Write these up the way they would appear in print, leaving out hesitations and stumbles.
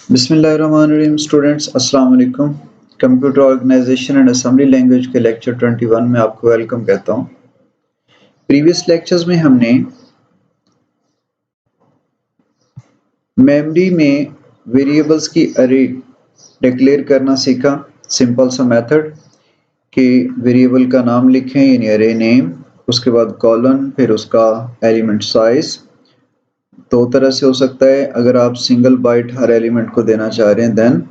बिस्मिल्लाहिर्रहमानिर्रहीम स्टूडेंट्स अस्सलाम वालेकुम। Computer organisation and assembly language के लेक्चर 21 में आपको वेलकम कहता हूं। प्रीवियस लेक्चर्स में हमने मेमोरी में वेरिएबल्स की अरे डिक्लेयर करना सीखा। सिंपल सा मेथड कि वेरिएबल का नाम लिखें यानी अरे नेम, उसके बाद कॉलन, फिर उसका एलिमेंट साइज। दो तरह से हो सकता है, अगर आप सिंगल बाइट हर एलिमेंट को देना चाह रहे हैं देन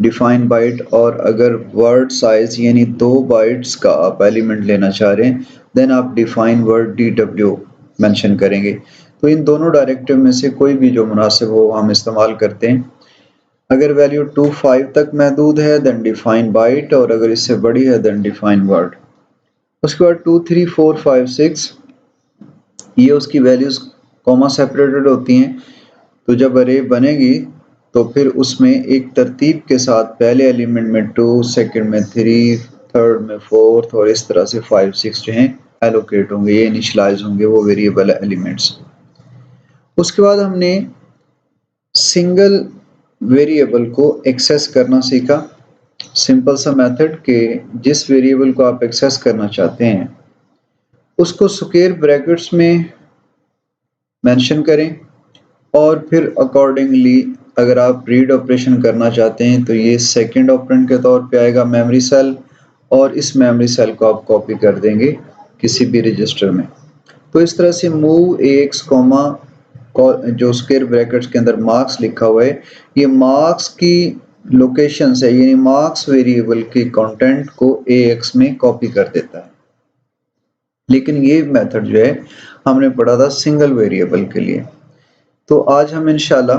डिफाइन बाइट, और अगर वर्ड साइज यानी 2 बाइट्स का आप एलिमेंट लेना चाह रहे हैं देन आप डिफाइन वर्ड DW मेंशन करेंगे। तो इन दोनों डायरेक्टिव में से कोई भी जो मुनासिब हो हम इस्तेमाल करते हैं। अगर वैल्यू 2 5 तक महदूद है देन डिफाइन बाइट, और अगर इससे बड़ी है देन डिफाइन वर्ड। उसके बाद 2 3 4 5 6 ये उसकी वैल्यूज कॉमा सेपरेटेड होती हैं। तो जब अरे बनेगी तो फिर उसमें एक तरतीब के साथ पहले एलिमेंट में 2, सेकंड में 3, थर्ड में 4 और इस तरह से 5 6 जो हैं एलोकेट होंगे, ये इनिशियलाइज होंगे वो वेरिएबल एलिमेंट्स। उसके बाद हमने सिंगल वेरिएबल को एक्सेस करना सीखा। सिंपल सा मेथड कि जिस वेरिएबल को आप एक्सेस करना चाहते हैं उसको स्क्वायर ब्रैकेट्स में मेंशन करें, और फिर अकॉर्डिंगली अगर आप रीड ऑपरेशन करना चाहते हैं तो ये सेकंड ऑपरेंड के तौर पे आएगा मेमोरी सेल, और इस मेमोरी सेल को आप कॉपी कर देंगे किसी भी रजिस्टर में। तो इस तरह से मूव AX कॉमा जो स्क्वायर ब्रैकेट्स के अंदर मार्क्स लिखा हुआ है, ये मार्क्स की लोकेशन है, यानी मार्क्स वेरिएबल के कंटेंट को AX में कॉपी कर देता है। लेकिन ये मेथड जो है हमने पढ़ा था सिंगल वेरिएबल के लिए। तो आज हम इंशाल्लाह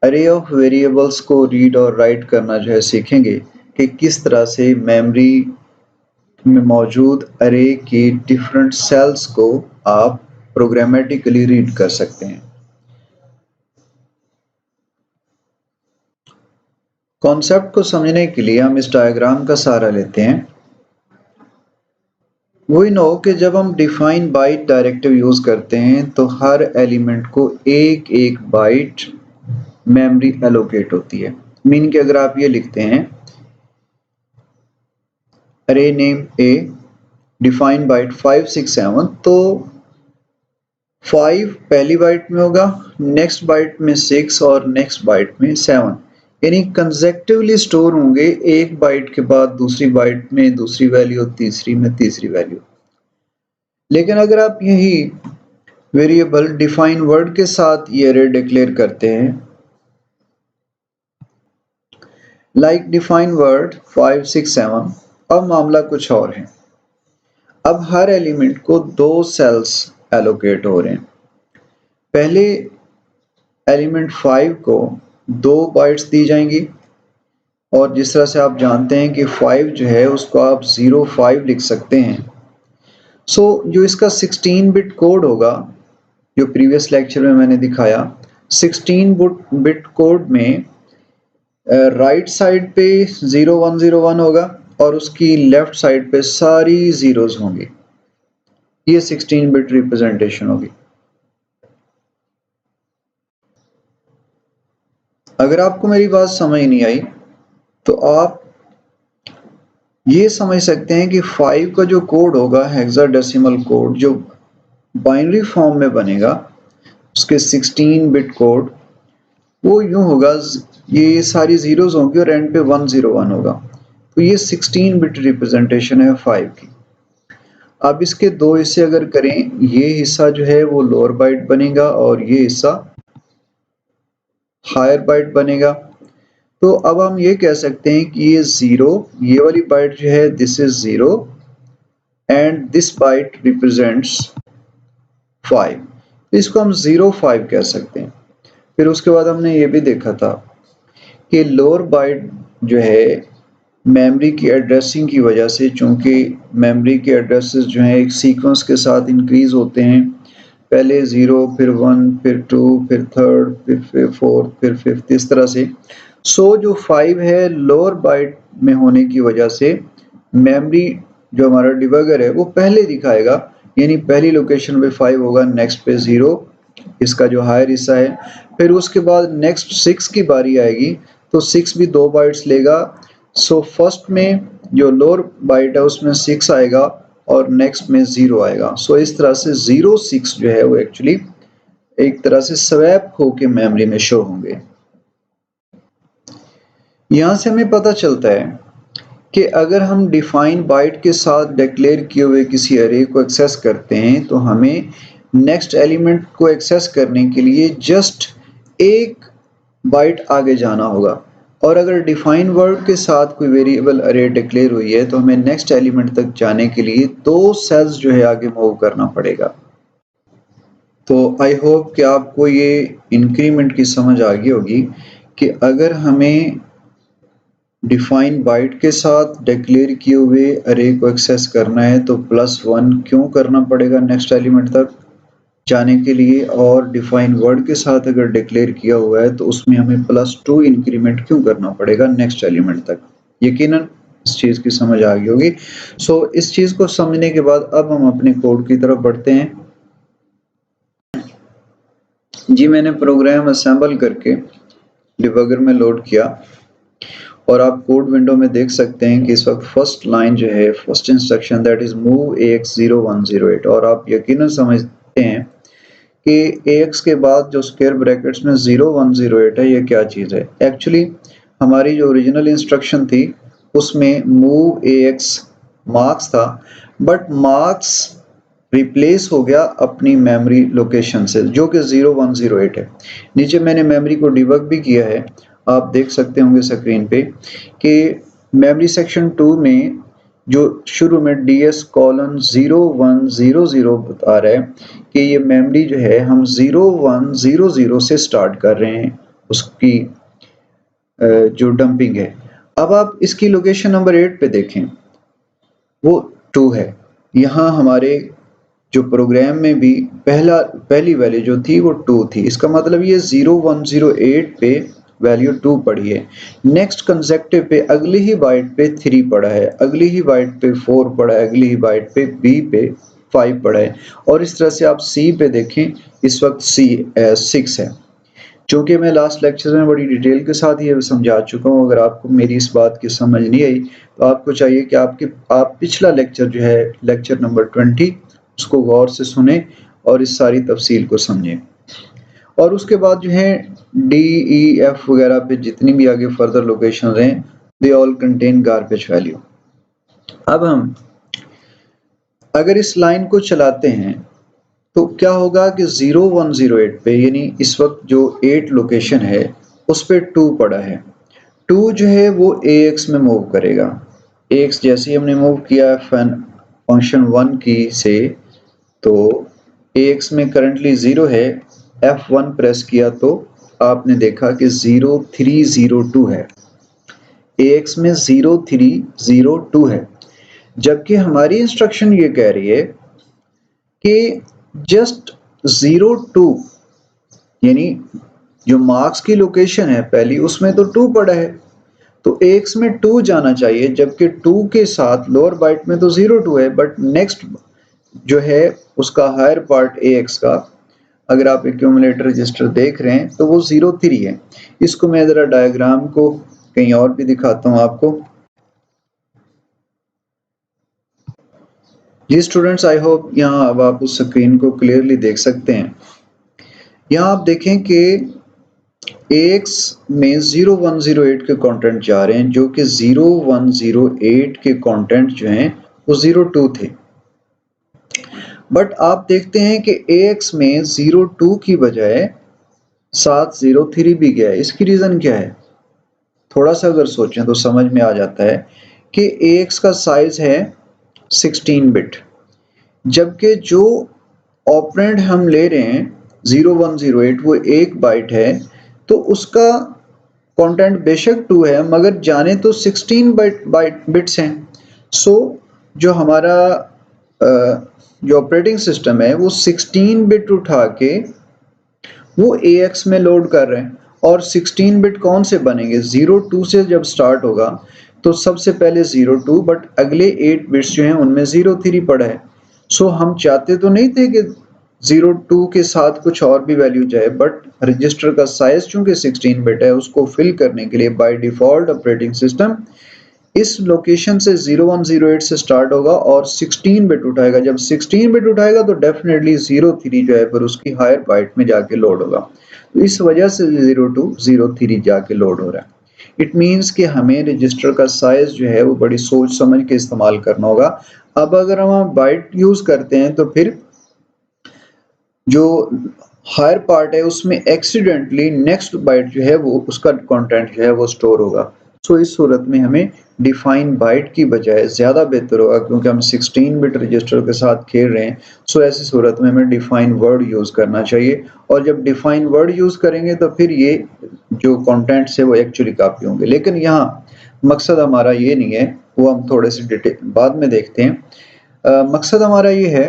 अरे ऑफ वेरिएबल्स को रीड और राइट करना जो है सीखेंगे कि किस तरह से मेमोरी में मौजूद अरे की डिफरेंट सेल्स को आप प्रोग्रामेटिकली रीड कर सकते हैं। कॉन्सेप्ट को समझने के लिए हम इस डायग्राम का सहारा लेते हैं। वी नो कि जब हम डिफाइन बाइट डायरेक्टिव यूज करते हैं तो हर एलिमेंट को एक एक बाइट मेमोरी एलोकेट होती है। मीन कि अगर आप ये लिखते हैं अरे नेम ए डिफाइन बाइट 5 6 7, तो 5 पहली बाइट में होगा, नेक्स्ट बाइट में 6 और नेक्स्ट बाइट में 7, यानी कंसेक्टिवली स्टोर होंगे, एक बाइट के बाद दूसरी बाइट में दूसरी वैल्यू, तीसरी में तीसरी वैल्यू। लेकिन अगर आप यही वेरिएबल डिफाइन वर्ड के साथ ये अरे डिक्लेयर करते हैं, लाइक डिफाइन वर्ड 5 6 7, अब मामला कुछ और है। अब हर एलिमेंट को 2 सेल्स एलोकेट हो रहे हैं। पहले एलिमेंट 5 को 2 बाइट्स दी जाएंगी, और जिस तरह से आप जानते हैं कि 5 जो है उसको आप 0 5 लिख सकते हैं। सो जो इसका 16 बिट कोड होगा, जो प्रीवियस लेक्चर में मैंने दिखाया, 16 बिट कोड में राइट साइड पे 0101 होगा और उसकी लेफ्ट साइड पे सारी जीरोस होंगी। ये 16 बिट रिप्रेजेंटेशन होगी। अगर आपको मेरी बात समझ नहीं आई तो आप ये समझ सकते हैं कि 5 का जो कोड होगा हेक्साडेसिमल कोड, जो बाइनरी फॉर्म में बनेगा, उसके 16 बिट कोड वो यूं होगा, ये सारी जीरोस होंगी और एंड पे 101 होगा। तो ये 16 बिट रिप्रेजेंटेशन है 5 की। अब इसके दो हिस्से अगर करें, ये हिस्सा जो है वो लोअर बाइट बनेगा और ये हिस्सा हायर बाइट बनेगा। तो अब हम ये कह सकते हैं कि ये 0, ये वाली बाइट जो है this is 0 and this byte represents 5। तो इसको हम 0 5 कह सकते हैं। फिर उसके बाद हमने ये भी देखा था कि लोअर बाइट जो है मेमोरी की एड्रेसिंग की वजह से, चूंकि मेमोरी के एड्रेसेस जो हैं एक सीक्वेंस के साथ इंक्रीज होते हैं, पहले 0 फिर 1 फिर 2 फिर थर्ड फिर 4 फिर 5, इस तरह से। सो जो 5 है लोअर बाइट में होने की वजह से मेमोरी जो हमारा डिबगर है वो पहले दिखाएगा, यानी पहली लोकेशन पे 5 होगा, नेक्स्ट पे 0 इसका जो हायर हिस्सा है। फिर उसके बाद नेक्स्ट 6 की बारी आएगी तो 6 भी 2 बाइट्स लेगा। सो फर्स्ट में जो लोअर बाइट है उसमें 6 आएगा और नेक्स्ट में 0 आएगा। सो इस तरह से 0 6 जो है वो एक्चुअली एक तरह से स्वैप होके मेमोरी में शो होंगे। यहाँ से हमें पता चलता है कि अगर हम डिफाइन बाइट के साथ डिक्लेयर किए हुए किसी अरे को एक्सेस करते हैं तो हमें नेक्स्ट एलिमेंट को एक्सेस करने के लिए जस्ट एक बाइट आगे जाना होगा, और अगर डिफाइन वर्ड के साथ कोई वेरिएबल अरे डिक्लेयर हुई है तो हमें नेक्स्ट एलिमेंट तक जाने के लिए 2 सेल्स जो है आगे मूव करना पड़ेगा। तो आई होप कि आपको ये इंक्रीमेंट की समझ आ गई होगी कि अगर हमें डिफाइन बाइट के साथ डिक्लेयर किए हुए अरे को एक्सेस करना है तो +1 क्यों करना पड़ेगा नेक्स्ट एलिमेंट तक जाने के लिए, और डिफाइन वर्ड के साथ अगर डिक्लेयर किया हुआ है तो उसमें हमें +2 इंक्रीमेंट क्यों करना पड़ेगा नेक्स्ट एलिमेंट तक। यकीनन इस चीज़ की समझ आ गई होगी। सो इस चीज़ को समझने के बाद अब हम अपने कोड की तरफ बढ़ते हैं। जी मैंने प्रोग्राम असेंबल करके डिबगर में लोड किया और आप कोड विंडो में देख सकते हैं कि इस वक्त फर्स्ट लाइन जो है, first instruction that is move AX 0108, और आप यकीनन समझते हैं कि AX के बाद जो स्क्वायर ब्रैकेट्स में 0108 है ये क्या चीज़ है। एक्चुअली हमारी जो ओरिजिनल इंस्ट्रक्शन थी उसमें मूव AX मार्क्स था, बट मार्क्स रिप्लेस हो गया अपनी मेमोरी लोकेशन से जो कि 0108 है। नीचे मैंने मेमोरी को डिबग भी किया है, आप देख सकते होंगे स्क्रीन पे कि मेमोरी सेक्शन 2 में जो शुरू में DS:0100 बता रहा है कि ये मेमोरी जो है हम 0100 से स्टार्ट कर रहे हैं उसकी जो डंपिंग है। अब आप इसकी लोकेशन नंबर 8 पे देखें, वो 2 है। यहाँ हमारे जो प्रोग्राम में भी पहली वैल्यू जो थी वो 2 थी, इसका मतलब ये 0108 पे वैल्यू 2 पड़ी है। नेक्स्ट कंसेक्टिव पे अगली ही बाइट पे 3 पड़ा है, अगली ही बाइट पे 4 पड़ा है, अगली ही बाइट पे B पे 5 पड़ा है, और इस तरह से आप C पे देखें इस वक्त 6 है। चूँकि मैं लास्ट लेक्चर में बड़ी डिटेल के साथ ये समझा चुका हूँ, अगर आपको मेरी इस बात की समझ नहीं आई तो आपको चाहिए कि आप पिछला लेक्चर जो है लेक्चर नंबर 20 उसको गौर से सुने और इस सारी तफसील को समझें। और उसके बाद जो है DEF वगैरह पे जितनी भी आगे फर्दर लोकेशन हैं they all contain garbage value. अब हम अगर इस लाइन को चलाते हैं तो क्या होगा कि 0108 पे यानी इस वक्त जो 8 लोकेशन है उस पे 2 पड़ा है। 2 जो है वो AX में मूव करेगा। AX जैसे ही हमने मूव किया फंक्शन 1 की से तो AX में करंटली 0 है, F1 प्रेस किया तो आपने देखा कि 0302 है, AX में 0302 है, जबकि हमारी इंस्ट्रक्शन ये कह रही है कि जस्ट 02 यानी जो मार्क्स की लोकेशन है पहली उसमें तो 2 पड़ा है तो AX में 2 जाना चाहिए, जबकि 2 के साथ लोअर बाइट में तो 02 है, बट नेक्स्ट जो है उसका हायर पार्ट AX का अगर आप एक्यूमुलेटर रजिस्टर देख रहे हैं तो वो 03 है। इसको मैं जरा डायग्राम को कहीं और भी दिखाता हूँ आपको। जी स्टूडेंट्स, आई होप यहाँ अब आप उस स्क्रीन को क्लियरली देख सकते हैं। यहाँ आप देखें कि AX में 0108 के कंटेंट जा रहे हैं, जो कि 0108 के कंटेंट जो हैं वो 02 थे, बट आप देखते हैं कि AX में 02 की बजाय 703 भी गया है। इसकी रीज़न क्या है? थोड़ा सा अगर सोचें तो समझ में आ जाता है कि AX का साइज है 16 बिट, जबकि जो ऑपरेंड हम ले रहे हैं 0108 वो 1 बाइट है, तो उसका कंटेंट बेशक 2 है मगर जाने तो 16 बिट्स हैं। सो जो हमारा जो ऑपरेटिंग सिस्टम है वो 16 बिट उठा के वो AX में लोड कर रहे हैं, और 16 बिट कौन से बनेंगे? 02 से जब स्टार्ट होगा तो सबसे पहले 02, बट अगले 8 बिट्स जो हैं उनमें 03 पड़ा है। सो हम चाहते तो नहीं थे कि 02 के साथ कुछ और भी वैल्यू जाए, बट रजिस्टर का साइज चूंकि 16 बिट है, उसको फिल करने के लिए बाय डिफॉल्ट ऑपरेटिंग सिस्टम इस लोकेशन से 0108 से स्टार्ट होगा और 16 बिट उठाएगा। जब 16 बिट उठाएगा तो डेफिनेटली 03 जो है पर उसकी हायर बाइट में जाके लोड होगा। तो इस वजह से 0203 जाके लोड हो रहा है। इट मीन्स कि हमें रजिस्टर का साइज जो है वो बड़ी सोच समझ के इस्तेमाल करना होगा। अब अगर हम बाइट यूज करते हैं तो फिर जो हायर पार्ट है उसमें एक्सीडेंटली नेक्स्ट बाइट जो है वो उसका कंटेंट जो है वो स्टोर होगा। सो इस सूरत में हमें डिफाइन बाइट की बजाय ज़्यादा बेहतर होगा, क्योंकि हम 16 बिट रजिस्टर के साथ खेल रहे हैं। सो ऐसी सूरत में हमें डिफाइन वर्ड यूज़ करना चाहिए, और जब डिफाइन वर्ड यूज़ करेंगे तो फिर ये जो कंटेंट्स है वो एक्चुअली कॉपी होंगे। लेकिन यहाँ मकसद हमारा ये नहीं है, वो हम थोड़े से डिटेल बाद में देखते हैं। मकसद हमारा ये है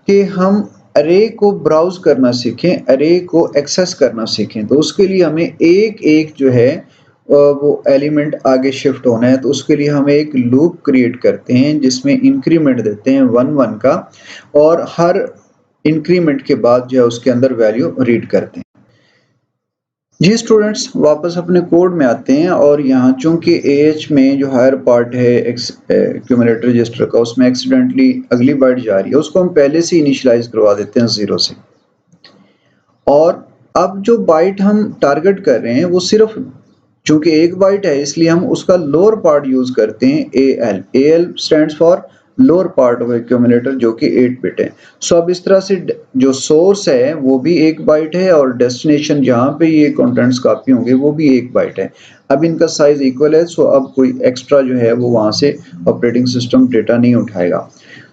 कि हम अरे को ब्राउज करना सीखें, अरे को एक्सेस करना सीखें। तो उसके लिए हमें एक एक जो है वो एलिमेंट आगे शिफ्ट होना है। तो उसके लिए हम एक लूप क्रिएट करते हैं जिसमें इंक्रीमेंट देते हैं 1 1 का, और हर इंक्रीमेंट के बाद जो है उसके अंदर वैल्यू रीड करते हैं। जी स्टूडेंट्स, वापस अपने कोड में आते हैं, और यहाँ चूंकि AH में जो हायर पार्ट है एक्यूमुलेटर रजिस्टर का, उसमें एक्सीडेंटली अगली बाइट जा रही है, उसको हम पहले से इनिशियलाइज करवा देते हैं 0 से। और अब जो बाइट हम टारगेट कर रहे हैं वो सिर्फ चूंकि एक बाइट है, इसलिए हम उसका लोअर पार्ट यूज करते हैं AL। AL stands for lower part of accumulator, जो कि 8 बिट है। सो अब इस तरह से जो सोर्स है वो भी 1 बाइट है, और डेस्टिनेशन जहां पे ये कंटेंट्स कॉपी होंगे वो भी 1 बाइट है। अब इनका साइज इक्वल है, सो अब कोई एक्स्ट्रा जो है वो वहां से ऑपरेटिंग सिस्टम डेटा नहीं उठाएगा।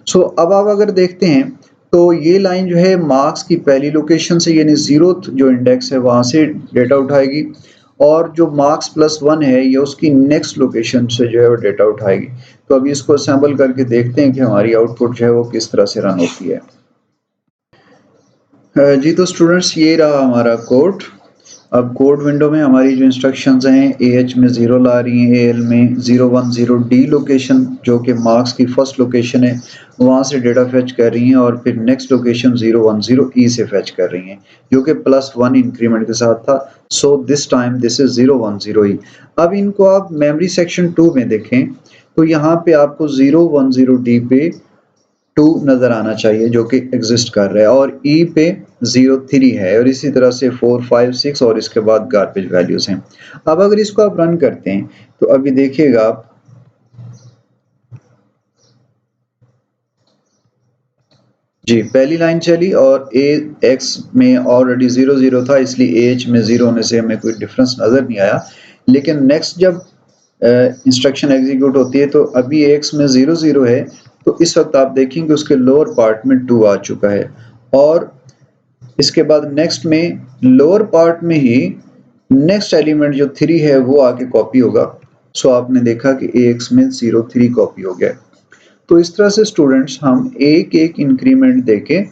सो अब आप अगर देखते हैं तो ये लाइन जो है मार्क्स की पहली लोकेशन से, यानी 0th जो इंडेक्स है वहां से डेटा उठाएगी, और जो मार्क्स +1 है ये उसकी नेक्स्ट लोकेशन से जो है वो डेटा उठाएगी। तो अभी इसको असेंबल करके देखते हैं कि हमारी आउटपुट जो है वो किस तरह से रन होती है। जी तो स्टूडेंट्स, ये रहा हमारा कोड। अब कोड विंडो में हमारी जो इंस्ट्रक्शंस हैं, AH में 0 ला रही हैं, AL में 010D लोकेशन जो कि मार्क्स की फर्स्ट लोकेशन है वहाँ से डेटा फेच कर रही हैं, और फिर नेक्स्ट लोकेशन 010E से फेच कर रही हैं जो कि +1 इंक्रीमेंट के साथ था। So this time this is 010E। अब इनको आप मेमोरी सेक्शन 2 में देखें तो यहाँ पे आपको 010D पे 2 नज़र आना चाहिए जो कि एग्जिस्ट कर रहा है, और E पे 03 है, और इसी तरह से 4 5 6 और इसके बाद गार्बेज वैल्यूज हैं। अब अगर इसको आप रन करते हैं तो अभी देखिएगा आप, जी पहली लाइन चली और AX में ऑलरेडी 00 था, इसलिए AH में 0 होने से हमें कोई डिफरेंस नज़र नहीं आया। लेकिन नेक्स्ट जब इंस्ट्रक्शन एग्जीक्यूट होती है तो अभी AX में 00 है, तो इस वक्त आप देखेंगे उसके लोअर पार्ट में 2 आ चुका है, और इसके बाद नेक्स्ट में लोअर पार्ट में ही नेक्स्ट एलिमेंट जो 3 है वो आके कॉपी होगा। सो आपने देखा कि AX में 03 कॉपी हो गया। तो इस तरह से स्टूडेंट्स हम एक एक इंक्रीमेंट देके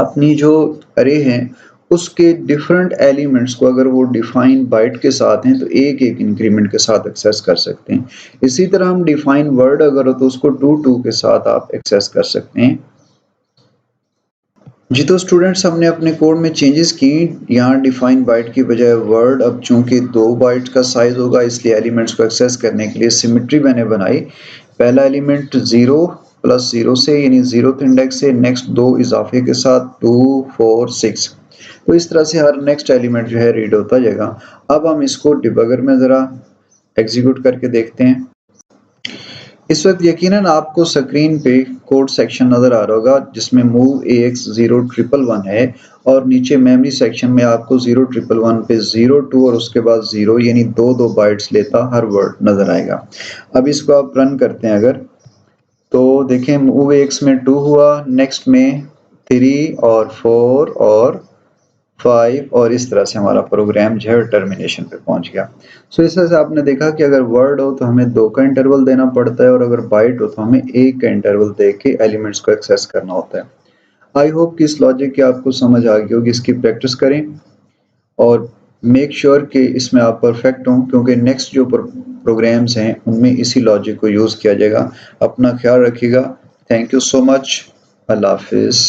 अपनी जो अरे हैं उसके डिफरेंट एलिमेंट्स को, अगर वो डिफाइन बाइट के साथ हैं तो एक एक इंक्रीमेंट के साथ एक्सेस कर सकते हैं। इसी तरह हम डिफाइन वर्ड अगर हो तो उसको 2 2 के साथ आप एक्सेस कर सकते हैं। जी तो स्टूडेंट्स, हमने अपने कोड में चेंजेस की। यहाँ डिफाइन बाइट की बजाय वर्ड, अब चूंकि 2 बाइट का साइज होगा इसलिए एलिमेंट्स को एक्सेस करने के लिए सिमेट्री मैंने बनाई। पहला एलिमेंट 0 + 0 से, यानी 0th इंडेक्स से नेक्स्ट 2 इजाफे के साथ 2 4 6। तो इस तरह से हर नेक्स्ट एलिमेंट जो है रीड होता जाएगा। अब हम इसको डिबगर में ज़रा एग्जीक्यूट करके देखते हैं। इस वक्त यकीनन आपको स्क्रीन पे कोड सेक्शन नज़र आ रहा होगा जिसमें मूव AX 0111 है, और नीचे मेमोरी सेक्शन में आपको 0111 पे 02 और उसके बाद 0, यानी 2 बाइट्स लेता हर वर्ड नज़र आएगा। अब इसको आप रन करते हैं अगर, तो देखें मूव AX में 2 हुआ, नेक्स्ट में 3 और 4 और 5, और इस तरह से हमारा प्रोग्राम जो है टर्मिनेशन पे पहुंच गया। सो इस तरह से आपने देखा कि अगर वर्ड हो तो हमें 2 का इंटरवल देना पड़ता है, और अगर बाइट हो तो हमें 1 का इंटरवल दे के एलिमेंट्स को एक्सेस करना होता है। आई होप कि इस लॉजिक की आपको समझ आ गई होगी। इसकी प्रैक्टिस करें और मेक श्योर कि इसमें आप परफेक्ट हों, क्योंकि नेक्स्ट जो प्रोग्राम्स हैं उनमें इसी लॉजिक को यूज़ किया जाएगा। अपना ख्याल रखिएगा। Thank you so much. अल्लाह हाफिज़।